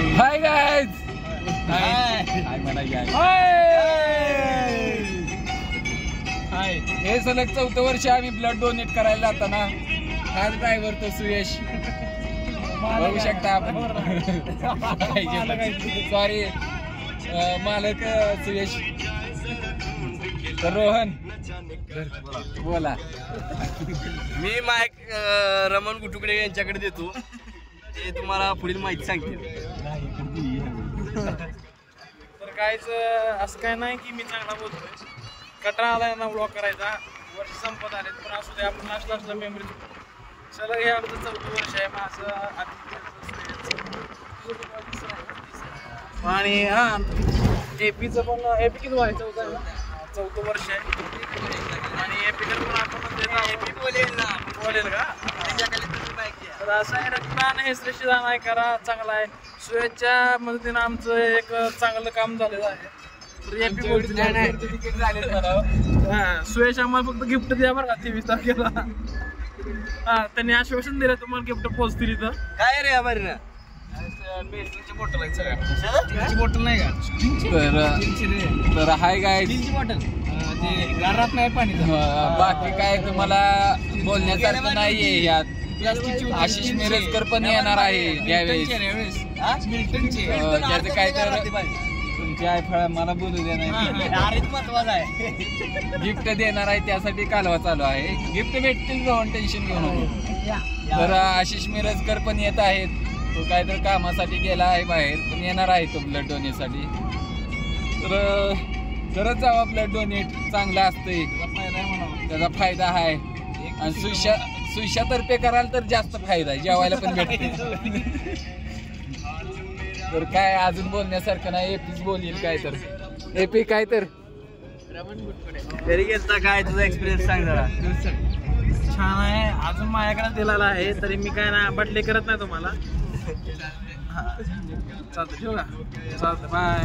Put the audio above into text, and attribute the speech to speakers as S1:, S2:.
S1: Hi guys, हाय म्हणा guys, हाय. हे सलग 4थं वर्ष आम्ही ब्लड डोनेट करायला जाताना हाच ड्रायव्हर तो सुयश बघू शकता आपण. सॉरी मालक सुयश. तर रोहन बोला.
S2: मी माईक रमण गुटुकडे यांच्याकडे देतो, ते तुम्हाला पुढील माहिती सांगतील.
S3: तर काहीच असं काय नाही की मी चांगला बोलतोय. कटाळा आलाय ना ब्लॉग करायचा. वर्ष संपत आले पण असू दे, आपण लास्टला मेमरी सलग हे आमचं 4थं वर्ष आहे. माझं आणि हा एपीचं पण एपी किती व्हायचं होतं, 4थं वर्ष आहे. आणि एपीकडे पण आपण बोलेल का. तर असं आहे, रक्तदान हे श्रेष्ठदान आहे, करा, चांगला आहे. सुयशच्या मदतीनं आमचं एक चांगलं काम झालेलं आहे. सुयश आम्हाला फक्त गिफ्ट द्या बरं का 23 तारखेला. हा, त्यांनी आश्वासन दिलं तुम्हाला गिफ्ट पोहोचतील इथं.
S2: काय रे बरं ना,
S3: बॉटल आहे सगळ्या बॉटल नाही का.
S1: तर हाय गाइस,
S3: बॉटल ते गारात नाही पाणी.
S1: बाकी काय तुम्हाला बोलण्यासारखं नाहीये यात. आशिष मिरजकर पण येणार आहे यावेळेस. त्याचं काय तर तुमची आयफळ मला बोलू दे नाही.
S2: महत्वाचं आहे,
S1: गिफ्ट देणार आहे, त्यासाठी कालवा चालू आहे. गिफ्ट भेटतील, जाऊन टेन्शन घेऊ नको. तर आशिष मिरजकर पण येत आहेत. तो काय तर कामासाठी गेला आहे बाहेर, पण येणार आहे तो ब्लड डोनेटसाठी. तर करत जावा ब्लड डोनेट, चांगलं असतंय, त्याचा फायदा आहे. आणि सुशातर्फे कराल तर जास्त फायदा आहे, जेवायला पण भेटते. तर काय अजून बोलण्यासारखं नाही. एपीच बोलील काय तर. एपी काय तर
S2: घरी गेलता, काय तुझा एक्सपिरियन्स सांग जरा.
S3: छान आहे, अजून माझ्याकडे दिलेला आहे, तरी मी काय ना बटले करत नाही तुम्हाला. चालतं ठेवू का. चालतं, बाय.